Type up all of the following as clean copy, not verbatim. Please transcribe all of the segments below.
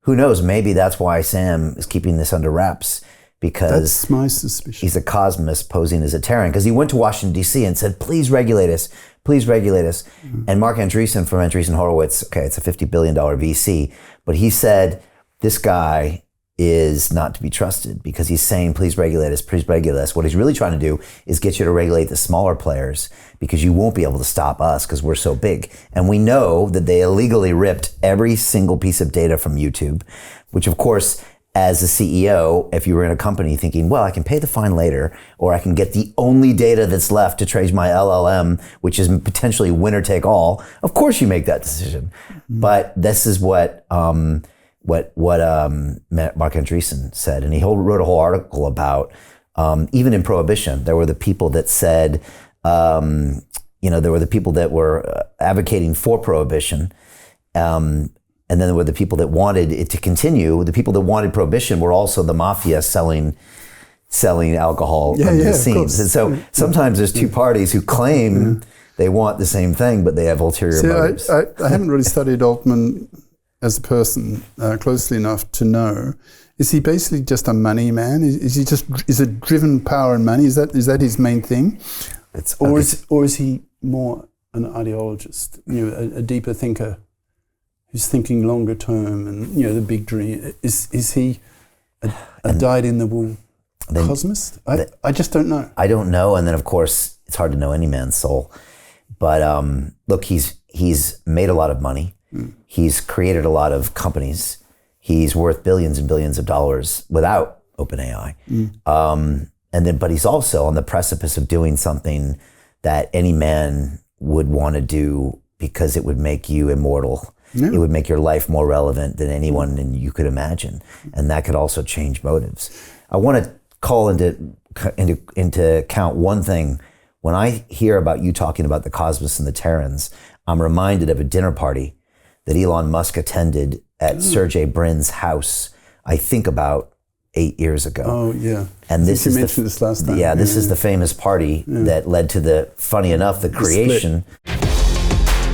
who knows, maybe that's why Sam is keeping this under wraps, because that's my suspicion. He's a Cosmist posing as a Terran, because he went to Washington, D.C. and said, please regulate us, please regulate us. And Mark Andreessen from Andreessen Horowitz, okay, it's a $50 billion VC, but he said, this guy is not to be trusted because he's saying, please regulate us, please regulate us. What he's really trying to do is get you to regulate the smaller players, because you won't be able to stop us because we're so big. And we know that they illegally ripped every single piece of data from YouTube, which of course, as a CEO, if you were in a company thinking, well, I can pay the fine later, or I can get the only data that's left to trace my LLM, which is potentially winner take all, of course you make that decision. But this is what Mark Andreessen said, and he wrote a whole article about, even in Prohibition, there were the people that said, there were the people that were advocating for Prohibition, and then there were the people that wanted it to continue. The people that wanted Prohibition were also the mafia selling alcohol under the scenes. And so sometimes there's two parties who claim they want the same thing, but they have ulterior motives. I haven't really studied Altman as a person closely enough to know. Is he basically just a money man? Is it driven power and money? Is that his main thing? Or is he more an ideologist? A deeper thinker who's thinking longer term and the big dream. Is he a dyed-in-the-wool cosmist? I just don't know. I don't know, and then of course it's hard to know any man's soul. But look, he's made a lot of money. He's created a lot of companies. He's worth billions and billions of dollars without OpenAI. But he's also on the precipice of doing something that any man would want to do because it would make you immortal. Yeah. It would make your life more relevant than anyone you could imagine. And that could also change motives. I want to call into account one thing. When I hear about you talking about the Cosmos and the Terrans, I'm reminded of a dinner party that Elon Musk attended at Sergey Brin's house, I think about 8 years ago. Oh, yeah. And this is this last time. Yeah, this is the famous party that led to funny enough, the creation.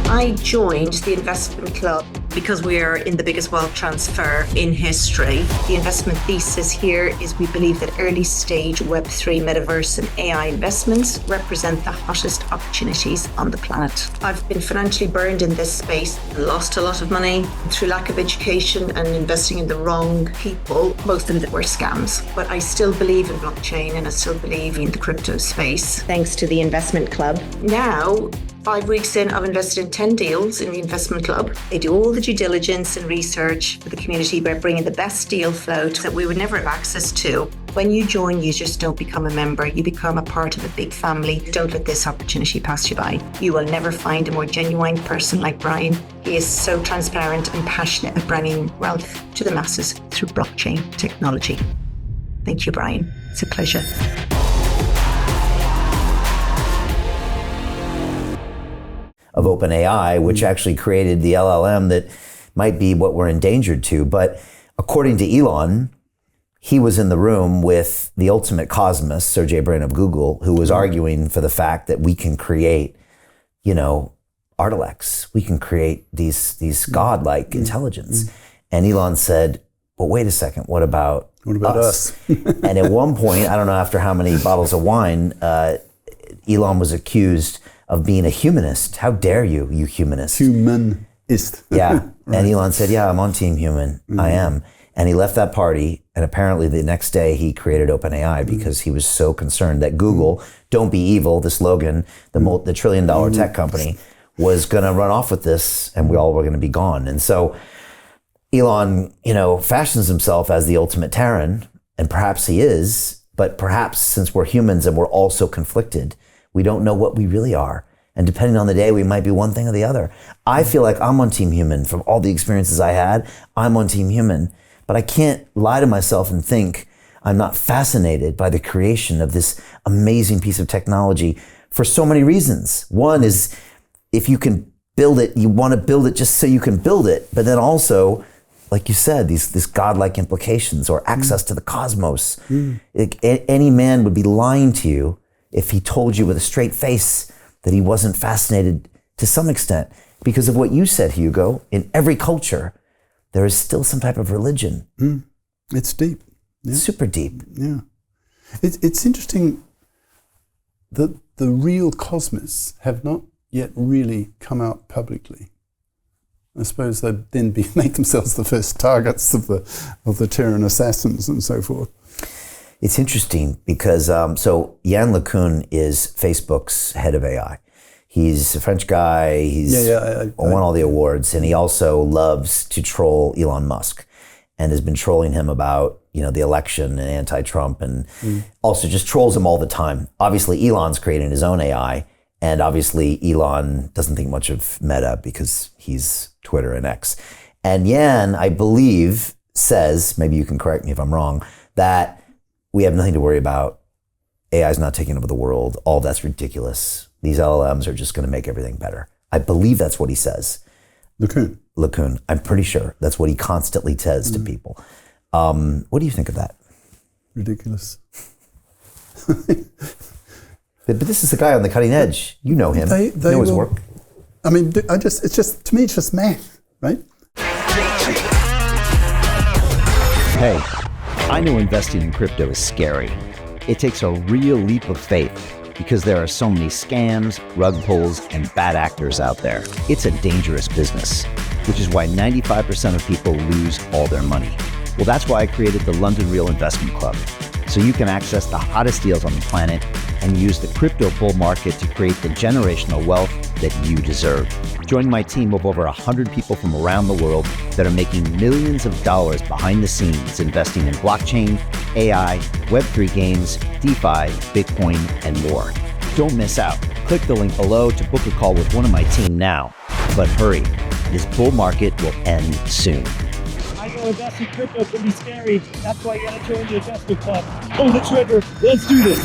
I joined the investment club because we are in the biggest wealth transfer in history. The investment thesis here is we believe that early stage Web3, metaverse and AI investments represent the hottest opportunities on the planet. I've been financially burned in this space, lost a lot of money through lack of education and investing in the wrong people, most of them were scams. But I still believe in blockchain and I still believe in the crypto space. Thanks to the investment club. Now, 5 weeks in, I've invested in 10 deals in the investment club. They do all the due diligence and research for the community by bringing the best deal flow that we would never have access to. When you join, you just don't become a member. You become a part of a big family. Don't let this opportunity pass you by. You will never find a more genuine person like Brian. He is so transparent and passionate at bringing wealth to the masses through blockchain technology. Thank you, Brian. It's a pleasure. Of OpenAI, which actually created the LLM that might be what we're endangered to. But according to Elon, he was in the room with the ultimate Cosmist, Sergey Brin of Google, who was arguing for the fact that we can create, artilects. We can create these godlike intelligence. And Elon said, well, wait a second, what about us? And at one point, I don't know after how many bottles of wine, Elon was accused of being a humanist. How dare you humanist? Humanist. Yeah. Right. And Elon said, yeah, I'm on Team Human. I am. And he left that party, and apparently the next day he created OpenAI because he was so concerned that Google, don't be evil, the slogan, the $1 trillion tech company, was going to run off with this, and we all were going to be gone. And so Elon, fashions himself as the ultimate Terran, and perhaps he is, but perhaps since we're humans and we're all so conflicted, we don't know what we really are. And depending on the day, we might be one thing or the other. I feel like I'm on Team Human from all the experiences I had. I'm on Team Human. But I can't lie to myself and think I'm not fascinated by the creation of this amazing piece of technology for so many reasons. One is, if you can build it, you want to build it just so you can build it. But then also, like you said, these godlike implications or access to the cosmos. Any man would be lying to you if he told you with a straight face that he wasn't fascinated to some extent because of what you said, Hugo. In every culture, there is still some type of religion. It's deep. Yeah. Super deep. Yeah. It's interesting that the real Cosmists have not yet really come out publicly. I suppose they'd then make themselves the first targets of the Terran assassins and so forth. It's interesting because, so Yann LeCun is Facebook's head of AI. He's a French guy, he's won all the awards, and he also loves to troll Elon Musk and has been trolling him about, the election and anti-Trump, and also just trolls him all the time. Obviously, Elon's creating his own AI, and obviously Elon doesn't think much of Meta because he's Twitter and X. And Yann, I believe, says, maybe you can correct me if I'm wrong, that we have nothing to worry about. AI is not taking over the world. All that's ridiculous. These LLMs are just going to make everything better. I believe that's what he says. LeCun. I'm pretty sure that's what he constantly says to people. What do you think of that? Ridiculous. But this is the guy on the cutting edge. You know him. You know his work. I mean, to me, it's just math, right? Hey, I know investing in crypto is scary. It takes a real leap of faith because there are so many scams, rug pulls, and bad actors out there. It's a dangerous business, which is why 95% of people lose all their money. Well, that's why I created the London Real Investment Club, so you can access the hottest deals on the planet and use the crypto bull market to create the generational wealth that you deserve. Join my team of over 100 people from around the world that are making millions of dollars behind the scenes investing in blockchain, AI, Web3 games, DeFi, Bitcoin, and more. Don't miss out. Click the link below to book a call with one of my team now. But hurry, this bull market will end soon. I know investing crypto can be scary. That's why you gotta join the investment club. Pull the trigger. Let's do this.